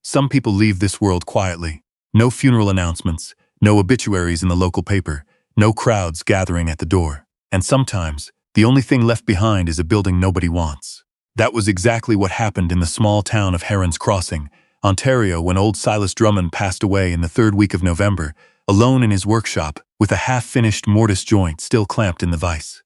Some people leave this world quietly. No funeral announcements, no obituaries in the local paper, no crowds gathering at the door. And sometimes, the only thing left behind is a building nobody wants. That was exactly what happened in the small town of Heron's Crossing, Ontario, when old Silas Drummond passed away in the third week of November, alone in his workshop, with a half-finished mortise joint still clamped in the vise.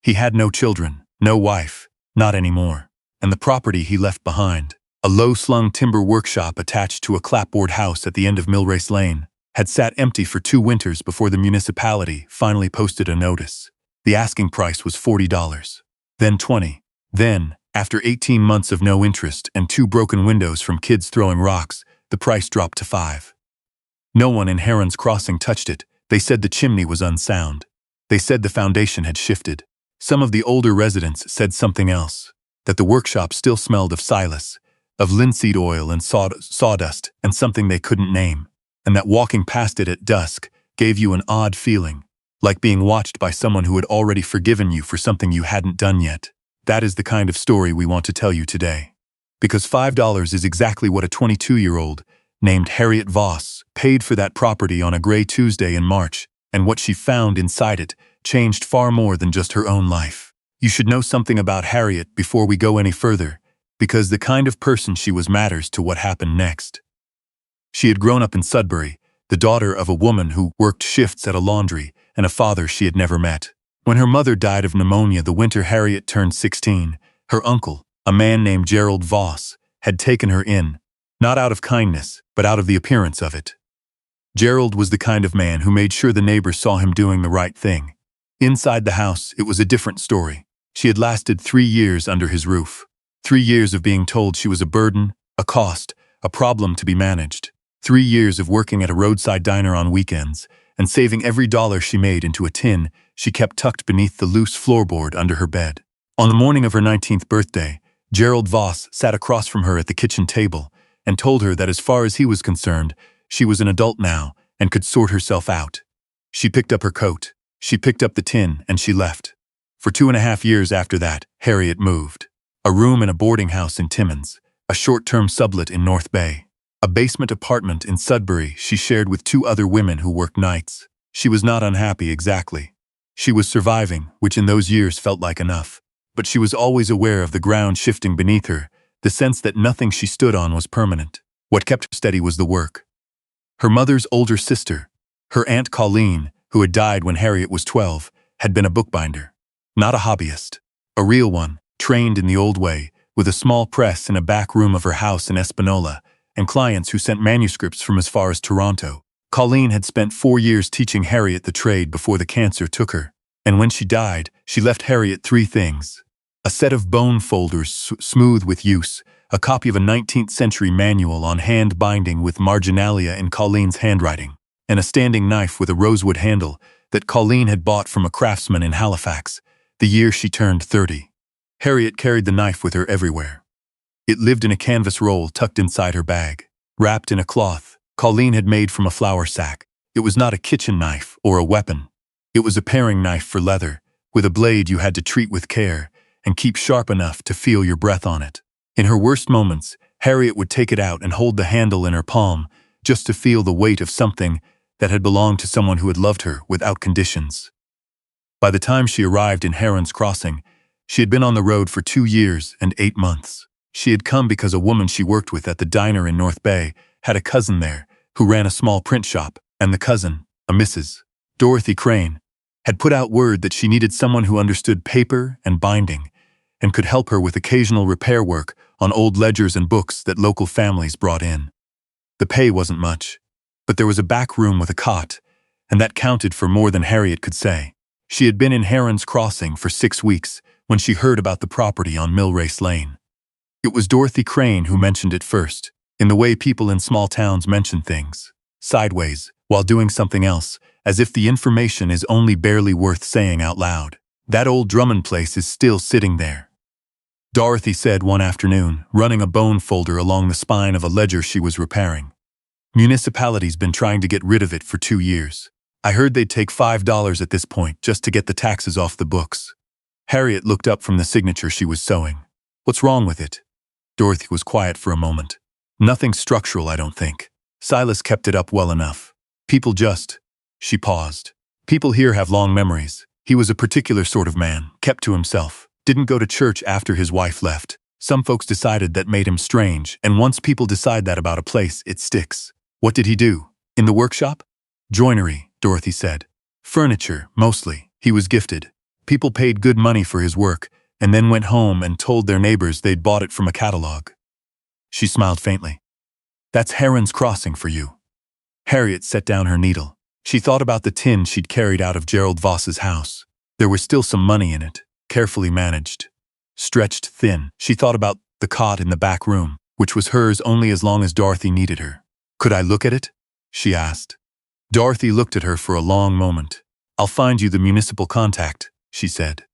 He had no children, no wife, not anymore. And the property he left behind, a low-slung timber workshop attached to a clapboard house at the end of Millrace Lane, had sat empty for 2 winters before the municipality finally posted a notice. The asking price was $40, then $20. Then, after 18 months of no interest and 2 broken windows from kids throwing rocks, the price dropped to $5. No one in Heron's Crossing touched it. They said the chimney was unsound. They said the foundation had shifted. Some of the older residents said something else, that the workshop still smelled of Silas, of linseed oil and sawdust and something they couldn't name, and that walking past it at dusk gave you an odd feeling, like being watched by someone who had already forgiven you for something you hadn't done yet. That is the kind of story we want to tell you today. Because $5 is exactly what a 22-year-old named Harriet Voss paid for that property on a gray Tuesday in March, and what she found inside it changed far more than just her own life. You should know something about Harriet before we go any further, because the kind of person she was matters to what happened next. She had grown up in Sudbury, the daughter of a woman who worked shifts at a laundry and a father she had never met. When her mother died of pneumonia the winter Harriet turned 16, her uncle, a man named Harriet Voss, had taken her in, not out of kindness, but out of the appearance of it. Gerald was the kind of man who made sure the neighbors saw him doing the right thing. Inside the house, it was a different story. She had lasted 3 years under his roof. 3 years of being told she was a burden, a cost, a problem to be managed. 3 years of working at a roadside diner on weekends, and saving every dollar she made into a tin she kept tucked beneath the loose floorboard under her bed. On the morning of her 19th birthday, Harriet Voss sat across from her at the kitchen table and told her that as far as he was concerned, she was an adult now and could sort herself out. She picked up her coat, she picked up the tin, and she left. For 2.5 years after that, Harriet moved. A room in a boarding house in Timmins, a short-term sublet in North Bay, a basement apartment in Sudbury she shared with 2 other women who worked nights. She was not unhappy exactly. She was surviving, which in those years felt like enough. But she was always aware of the ground shifting beneath her, the sense that nothing she stood on was permanent. What kept her steady was the work. Her mother's older sister, her Aunt Colleen, who had died when Harriet was 12, had been a bookbinder. Not a hobbyist. A real one, trained in the old way, with a small press in a back room of her house in Espanola, and clients who sent manuscripts from as far as Toronto. Colleen had spent 4 years teaching Harriet the trade before the cancer took her, and when she died, she left Harriet 3 things. A set of bone folders smooth with use, a copy of a 19th century manual on hand binding with marginalia in Colleen's handwriting, and a standing knife with a rosewood handle that Colleen had bought from a craftsman in Halifax, the year she turned 30. Harriet carried the knife with her everywhere. It lived in a canvas roll tucked inside her bag, wrapped in a cloth Colleen had made from a flour sack. It was not a kitchen knife or a weapon. It was a paring knife for leather, with a blade you had to treat with care and keep sharp enough to feel your breath on it. In her worst moments, Harriet would take it out and hold the handle in her palm, just to feel the weight of something that had belonged to someone who had loved her without conditions. By the time she arrived in Heron's Crossing, she had been on the road for 2 years and 8 months. She had come because a woman she worked with at the diner in North Bay had a cousin there who ran a small print shop, and the cousin, a Mrs. Dorothy Crane, had put out word that she needed someone who understood paper and binding and could help her with occasional repair work on old ledgers and books that local families brought in. The pay wasn't much, but there was a back room with a cot, and that counted for more than Harriet could say. She had been in Heron's Crossing for 6 weeks when she heard about the property on Millrace Lane. It was Dorothy Crane who mentioned it first, in the way people in small towns mention things, sideways, while doing something else, as if the information is only barely worth saying out loud. That old Drummond place is still sitting there, Dorothy said one afternoon, running a bone folder along the spine of a ledger she was repairing. Municipality's been trying to get rid of it for 2 years. I heard they'd take $5 at this point just to get the taxes off the books. Harriet looked up from the signature she was sewing. What's wrong with it? Dorothy was quiet for a moment. Nothing structural, I don't think. Silas kept it up well enough. People just... She paused. People here have long memories. He was a particular sort of man, kept to himself. Didn't go to church after his wife left. Some folks decided that made him strange, and once people decide that about a place, it sticks. What did he do? In the workshop? Joinery, Dorothy said. Furniture, mostly. He was gifted. People paid good money for his work, and then went home and told their neighbors they'd bought it from a catalog. She smiled faintly. That's Heron's Crossing for you. Harriet set down her needle. She thought about the tin she'd carried out of Gerald Voss's house. There was still some money in it, carefully managed. Stretched thin, she thought about the cot in the back room, which was hers only as long as Dorothy needed her. Could I look at it? She asked. Dorothy looked at her for a long moment. I'll find you the municipal contact, she said.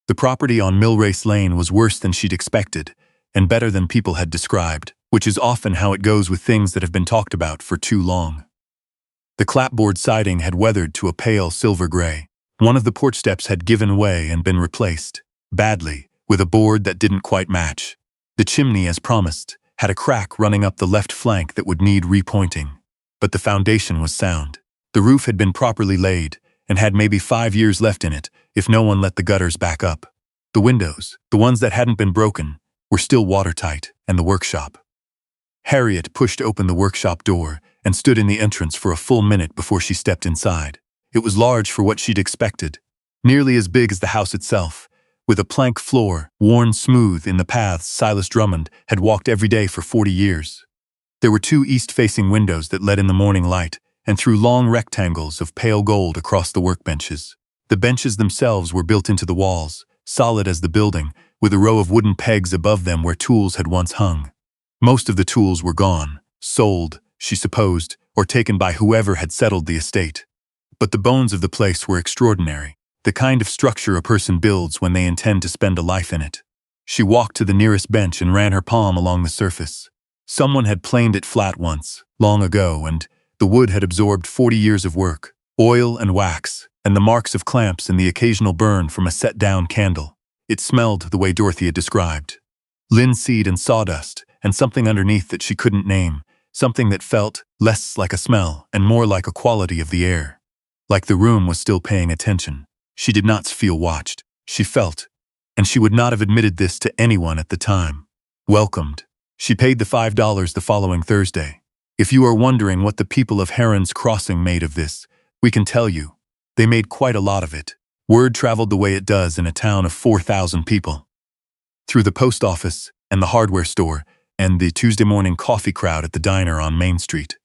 The property on Millrace Lane was worse than she'd expected, and better than people had described, which is often how it goes with things that have been talked about for too long. The clapboard siding had weathered to a pale silver gray. One of the porch steps had given way and been replaced, badly, with a board that didn't quite match. The chimney, as promised, had a crack running up the left flank that would need repointing. But the foundation was sound. The roof had been properly laid, and had maybe 5 years left in it, if no one let the gutters back up. The windows, the ones that hadn't been broken, were still watertight, and the workshop. Harriet pushed open the workshop door and stood in the entrance for a full minute before she stepped inside. It was large for what she'd expected, nearly as big as the house itself, with a plank floor worn smooth in the paths Silas Drummond had walked every day for 40 years. There were 2 east-facing windows that let in the morning light and threw long rectangles of pale gold across the workbenches. The benches themselves were built into the walls, solid as the building, with a row of wooden pegs above them where tools had once hung. Most of the tools were gone, sold, she supposed, or taken by whoever had settled the estate. But the bones of the place were extraordinary, the kind of structure a person builds when they intend to spend a life in it. She walked to the nearest bench and ran her palm along the surface. Someone had planed it flat once, long ago, and the wood had absorbed 40 years of work, oil and wax, and the marks of clamps and the occasional burn from a set-down candle. It smelled the way Dorothy had described. Linseed and sawdust, and something underneath that she couldn't name, something that felt less like a smell and more like a quality of the air. Like the room was still paying attention. She did not feel watched. She felt, and she would not have admitted this to anyone at the time, welcomed. She paid the $5 the following Thursday. If you are wondering what the people of Heron's Crossing made of this, we can tell you. They made quite a lot of it. Word traveled the way it does in a town of 4,000 people. Through the post office, and the hardware store, and the Tuesday morning coffee crowd at the diner on Main Street.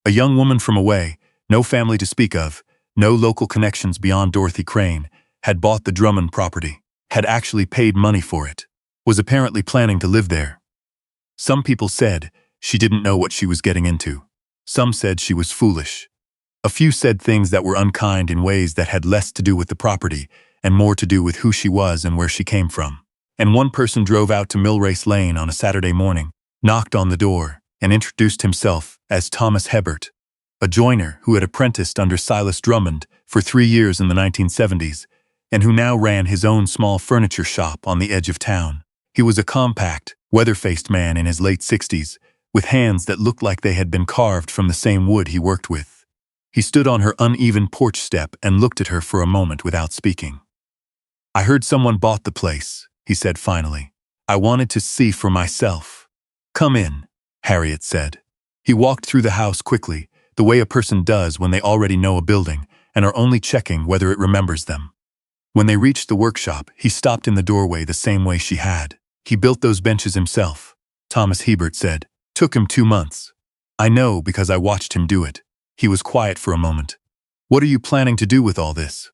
A young woman from away, no family to speak of, no local connections beyond Dorothy Crane, had bought the Drummond property, had actually paid money for it, was apparently planning to live there. Some people said she didn't know what she was getting into. Some said she was foolish. A few said things that were unkind in ways that had less to do with the property and more to do with who she was and where she came from. And one person drove out to Millrace Lane on a Saturday morning, knocked on the door, and introduced himself as Thomas Hebert, a joiner who had apprenticed under Silas Drummond for 3 years in the 1970s, and who now ran his own small furniture shop on the edge of town. He was a compact, weather-faced man in his late 60s, with hands that looked like they had been carved from the same wood he worked with. He stood on her uneven porch step and looked at her for a moment without speaking. "I heard someone bought the place," he said finally. "I wanted to see for myself." "Come in," Harriet said. He walked through the house quickly, the way a person does when they already know a building and are only checking whether it remembers them. When they reached the workshop, he stopped in the doorway the same way she had. "He built those benches himself," Thomas Hebert said. "Took him 2 months. I know because I watched him do it." He was quiet for a moment. "What are you planning to do with all this?"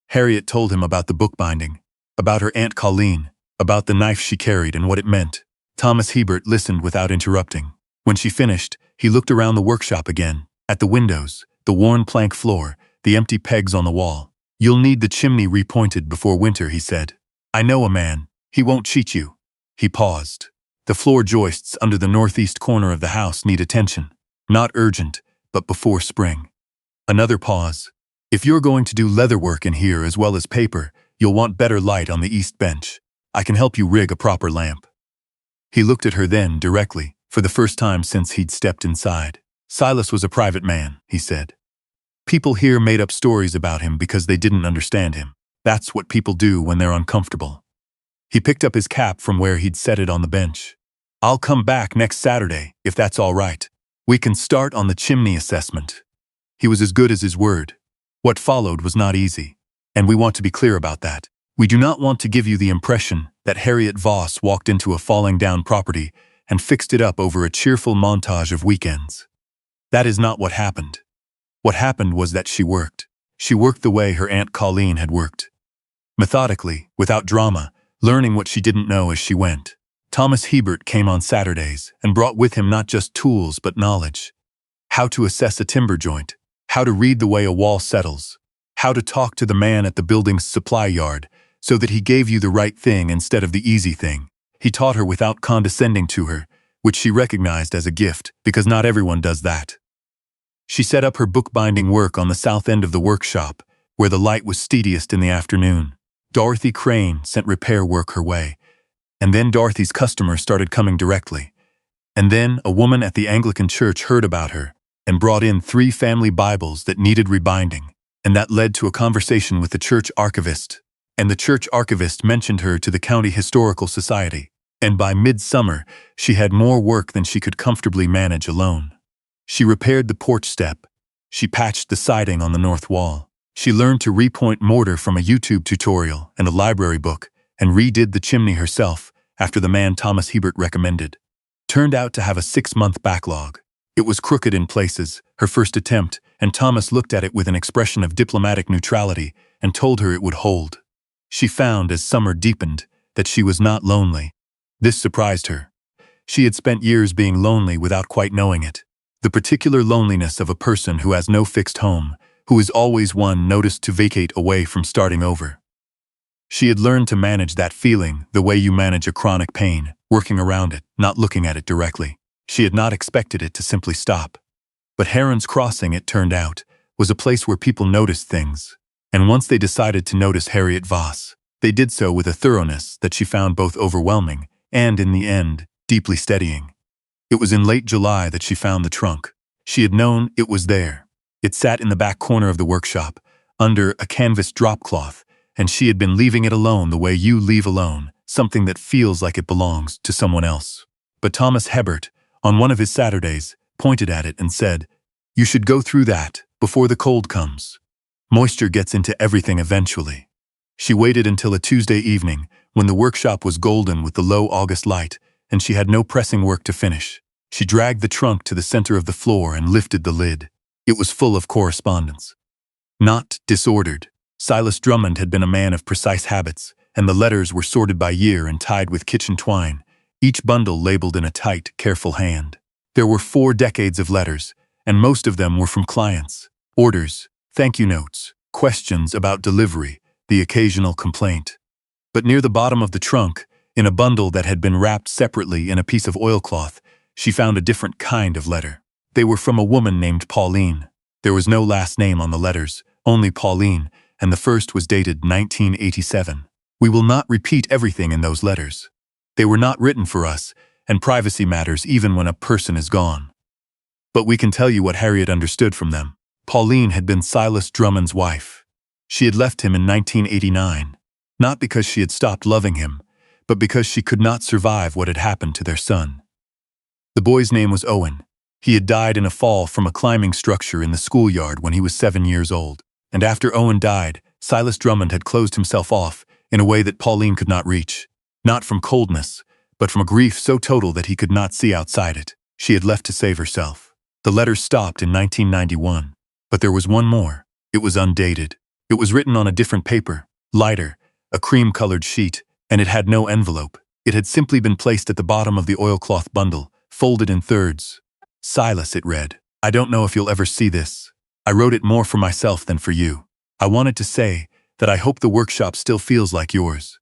Harriet told him about the bookbinding, about her Aunt Colleen, about the knife she carried and what it meant. Thomas Hebert listened without interrupting. When she finished, he looked around the workshop again, at the windows, the worn plank floor, the empty pegs on the wall. "You'll need the chimney repointed before winter," he said. "I know a man. He won't cheat you." He paused. "The floor joists under the northeast corner of the house need attention. Not urgent, but before spring." Another pause. "If you're going to do leatherwork in here as well as paper, you'll want better light on the east bench. I can help you rig a proper lamp." He looked at her then, directly, for the first time since he'd stepped inside. Silas was a private man, he said. People here made up stories about him because they didn't understand him. That's what people do when they're uncomfortable. He picked up his cap from where he'd set it on the bench. I'll come back next Saturday, if that's all right. We can start on the chimney assessment. He was as good as his word. What followed was not easy, and we want to be clear about that. We do not want to give you the impression that Harriet Voss walked into a falling down property and fixed it up over a cheerful montage of weekends. That is not what happened. What happened was that she worked. She worked the way her Aunt Colleen had worked. Methodically, without drama, learning what she didn't know as she went. Thomas Hebert came on Saturdays and brought with him not just tools but knowledge. How to assess a timber joint, how to read the way a wall settles, how to talk to the man at the building's supply yard so that he gave you the right thing instead of the easy thing. He taught her without condescending to her, which she recognized as a gift because not everyone does that. She set up her bookbinding work on the south end of the workshop, where the light was steadiest in the afternoon. Dorothy Crane sent repair work her way, and then Dorothy's customers started coming directly. And then a woman at the Anglican church heard about her and brought in 3 family Bibles that needed rebinding, and that led to a conversation with the church archivist. And the church archivist mentioned her to the County Historical Society, and by midsummer she had more work than she could comfortably manage alone. She repaired the porch step. She patched the siding on the north wall. She learned to repoint mortar from a YouTube tutorial and a library book, and redid the chimney herself after the man Thomas Hebert recommended. Turned out to have a 6-month backlog. It was crooked in places, her first attempt, and Thomas looked at it with an expression of diplomatic neutrality and told her it would hold. She found, as summer deepened, that she was not lonely. This surprised her. She had spent years being lonely without quite knowing it. The particular loneliness of a person who has no fixed home, who is always one noticed to vacate away from starting over. She had learned to manage that feeling the way you manage a chronic pain, working around it, not looking at it directly. She had not expected it to simply stop. But Heron's Crossing, it turned out, was a place where people noticed things. And once they decided to notice Harriet Voss, they did so with a thoroughness that she found both overwhelming and, in the end, deeply steadying. It was in late July that she found the trunk. She had known it was there. It sat in the back corner of the workshop, under a canvas drop cloth, and she had been leaving it alone the way you leave alone, something that feels like it belongs to someone else. But Thomas Hebert, on one of his Saturdays, pointed at it and said, "You should go through that before the cold comes. Moisture gets into everything eventually." She waited until a Tuesday evening, when the workshop was golden with the low August light, and she had no pressing work to finish. She dragged the trunk to the center of the floor and lifted the lid. It was full of correspondence. Not disordered. Silas Drummond had been a man of precise habits, and the letters were sorted by year and tied with kitchen twine, each bundle labeled in a tight, careful hand. There were 4 decades of letters, and most of them were from clients. Orders, thank you notes, questions about delivery, the occasional complaint. But near the bottom of the trunk, in a bundle that had been wrapped separately in a piece of oilcloth, she found a different kind of letter. They were from a woman named Pauline. There was no last name on the letters, only Pauline, and the first was dated 1987. We will not repeat everything in those letters. They were not written for us, and privacy matters even when a person is gone. But we can tell you what Harriet understood from them. Pauline had been Silas Drummond's wife. She had left him in 1989, not because she had stopped loving him, but because she could not survive what had happened to their son. The boy's name was Owen. He had died in a fall from a climbing structure in the schoolyard when he was 7 years old. And after Owen died, Silas Drummond had closed himself off in a way that Pauline could not reach. Not from coldness, but from a grief so total that he could not see outside it. She had left to save herself. The letters stopped in 1991. But there was one more. It was undated. It was written on a different paper, lighter, a cream-colored sheet, and it had no envelope. It had simply been placed at the bottom of the oilcloth bundle, folded in thirds. "Silas," it read, "I don't know if you'll ever see this. I wrote it more for myself than for you. I wanted to say that I hope the workshop still feels like yours.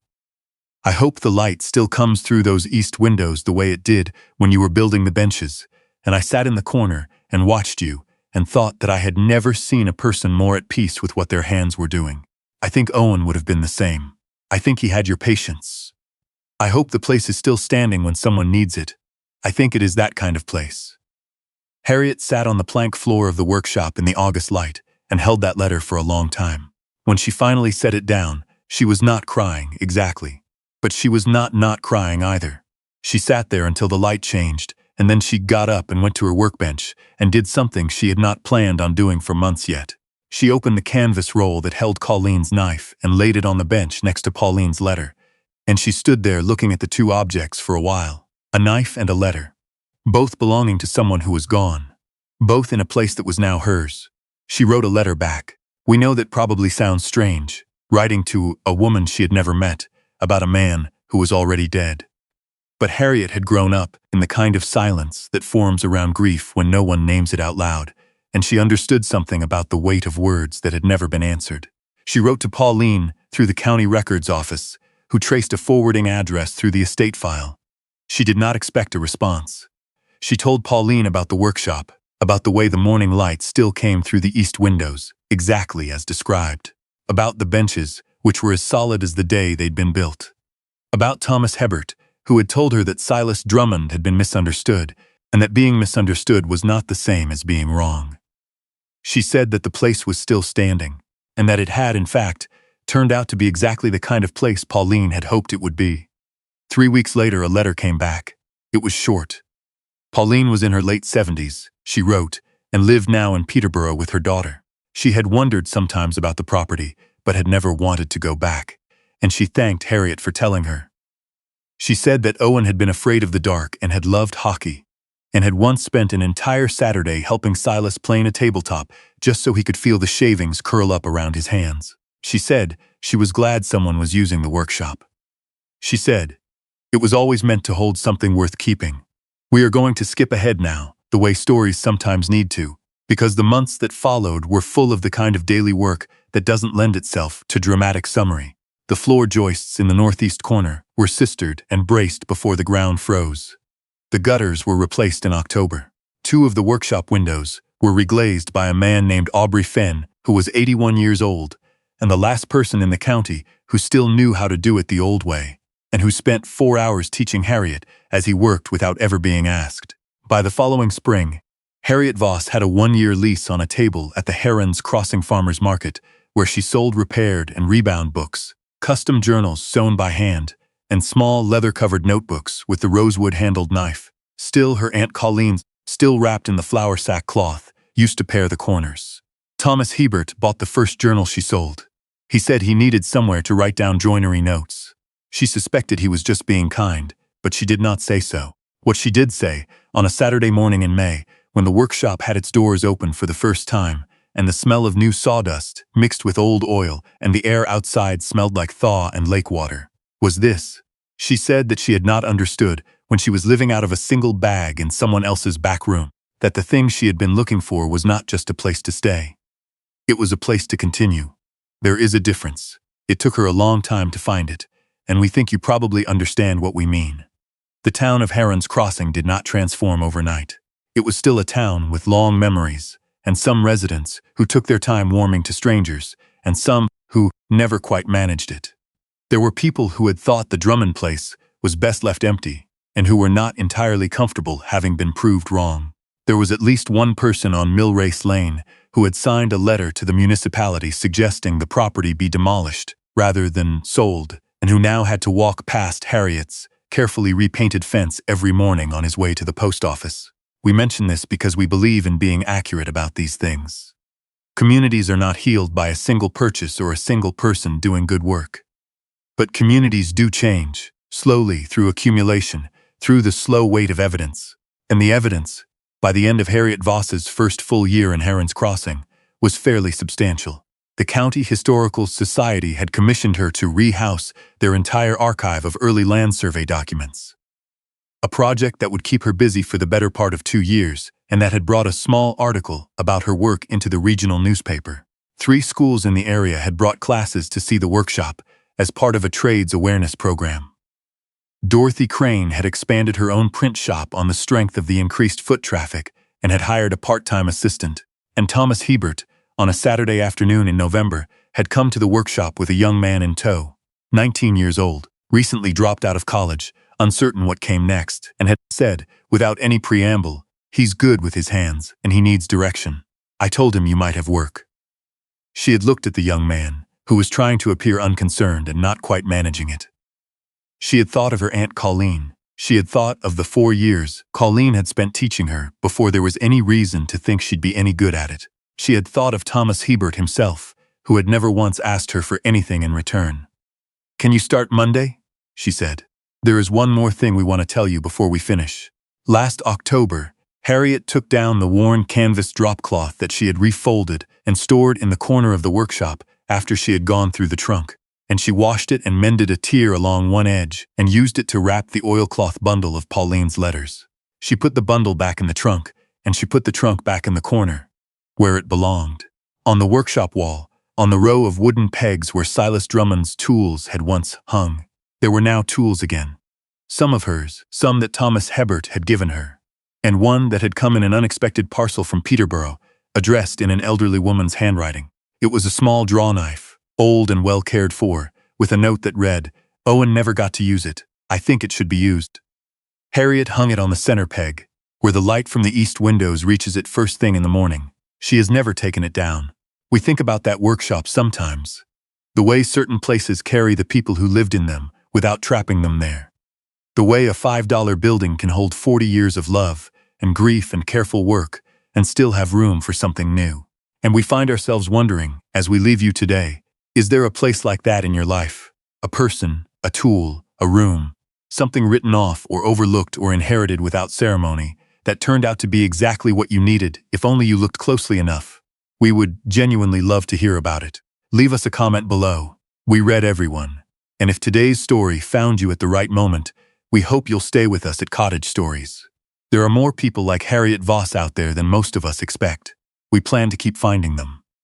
I hope the light still comes through those east windows the way it did when you were building the benches, and I sat in the corner and watched you and thought that I had never seen a person more at peace with what their hands were doing. I think Owen would have been the same. I think he had your patience. I hope the place is still standing when someone needs it. I think it is that kind of place. Harriet sat on the plank floor of the workshop in the August light and held that letter for a long time. When she finally set it down, she was not crying, exactly. But she was not crying either. She sat there until the light changed, and then she got up and went to her workbench and did something she had not planned on doing for months yet. She opened the canvas roll that held Colleen's knife and laid it on the bench next to Pauline's letter, and she stood there looking at the two objects for a while, a knife and a letter, both belonging to someone who was gone, both in a place that was now hers. She wrote a letter back. We know that probably sounds strange, writing to a woman she had never met, about a man who was already dead. But Harriet had grown up in the kind of silence that forms around grief when no one names it out loud, and she understood something about the weight of words that had never been answered. She wrote to Pauline through the county records office, who traced a forwarding address through the estate file. She did not expect a response. She told Pauline about the workshop, about the way the morning light still came through the east windows, exactly as described, about the benches, which were as solid as the day they'd been built, about Thomas Hebert, who had told her that Silas Drummond had been misunderstood, and that being misunderstood was not the same as being wrong. She said that the place was still standing, and that it had, in fact, turned out to be exactly the kind of place Pauline had hoped it would be. 3 weeks later, a letter came back. It was short. Pauline was in her late 70s, she wrote, and lived now in Peterborough with her daughter. She had wondered sometimes about the property, but had never wanted to go back, and she thanked Harriet for telling her. She said that Owen had been afraid of the dark and had loved hockey, and had once spent an entire Saturday helping Silas plane a tabletop just so he could feel the shavings curl up around his hands. She said she was glad someone was using the workshop. She said, "It was always meant to hold something worth keeping. We are going to skip ahead now, the way stories sometimes need to, because the months that followed were full of the kind of daily work that doesn't lend itself to dramatic summary. The floor joists in the northeast corner were sistered and braced before the ground froze. The gutters were replaced in October. 2 of the workshop windows were reglazed by a man named Aubrey Fenn, who was 81 years old, and the last person in the county who still knew how to do it the old way, and who spent 4 hours teaching Harriet as he worked without ever being asked. By the following spring, Harriet Voss had a 1-year lease on a table at the Herons Crossing Farmers Market, where she sold repaired and rebound books, custom journals sewn by hand, and small leather-covered notebooks with the rosewood-handled knife. Still, her Aunt Colleen, still wrapped in the flour sack cloth, used to pare the corners. Thomas Hebert bought the first journal she sold. He said he needed somewhere to write down joinery notes. She suspected he was just being kind, but she did not say so. What she did say, on a Saturday morning in May, when the workshop had its doors open for the first time, and the smell of new sawdust mixed with old oil and the air outside smelled like thaw and lake water, was this. She said that she had not understood, when she was living out of a single bag in someone else's back room, that the thing she had been looking for was not just a place to stay. It was a place to continue. There is a difference. It took her a long time to find it, and we think you probably understand what we mean. The town of Herons Crossing did not transform overnight. It was still a town with long memories, and some residents who took their time warming to strangers, and some who never quite managed it. There were people who had thought the Drummond place was best left empty, and who were not entirely comfortable having been proved wrong. There was at least one person on Millrace Lane who had signed a letter to the municipality suggesting the property be demolished rather than sold, and who now had to walk past Harriet's carefully repainted fence every morning on his way to the post office. We mention this because we believe in being accurate about these things. Communities are not healed by a single purchase or a single person doing good work. But communities do change, slowly, through accumulation, through the slow weight of evidence. And the evidence, by the end of Harriet Voss's first full year in Herons Crossing, was fairly substantial. The County Historical Society had commissioned her to rehouse their entire archive of early land survey documents. A project that would keep her busy for the better part of 2 years, and that had brought a small article about her work into the regional newspaper. 3 schools in the area had brought classes to see the workshop as part of a trades awareness program. Dorothy Crane had expanded her own print shop on the strength of the increased foot traffic and had hired a part-time assistant. And Thomas Hebert, on a Saturday afternoon in November, had come to the workshop with a young man in tow, 19 years old, recently dropped out of college, uncertain what came next, and had said, without any preamble, "He's good with his hands, and he needs direction. I told him you might have work." She had looked at the young man, who was trying to appear unconcerned and not quite managing it. She had thought of her Aunt Colleen. She had thought of the 4 years Colleen had spent teaching her before there was any reason to think she'd be any good at it. She had thought of Thomas Hebert himself, who had never once asked her for anything in return. "Can you start Monday?" she said. "There is one more thing we want to tell you before we finish. Last October, Harriet took down the worn canvas dropcloth that she had refolded and stored in the corner of the workshop after she had gone through the trunk, and she washed it and mended a tear along one edge and used it to wrap the oilcloth bundle of Pauline's letters. She put the bundle back in the trunk, and she put the trunk back in the corner, where it belonged. On the workshop wall, on the row of wooden pegs where Silas Drummond's tools had once hung, there were now tools again. Some of hers, some that Thomas Hebert had given her, and one that had come in an unexpected parcel from Peterborough, addressed in an elderly woman's handwriting. It was a small draw knife, old and well cared for, with a note that read, "Owen never got to use it. I think it should be used." Harriet hung it on the center peg, where the light from the east windows reaches it first thing in the morning. She has never taken it down. We think about that workshop sometimes. The way certain places carry the people who lived in them without trapping them there. The way a $5 building can hold 40 years of love and grief and careful work and still have room for something new. And we find ourselves wondering, as we leave you today, is there a place like that in your life? A person, a tool, a room, something written off or overlooked or inherited without ceremony that turned out to be exactly what you needed if only you looked closely enough. We would genuinely love to hear about it. Leave us a comment below. We read everyone. And if today's story found you at the right moment, we hope you'll stay with us at Cottage Stories. There are more people like Harriet Voss out there than most of us expect. We plan to keep finding them.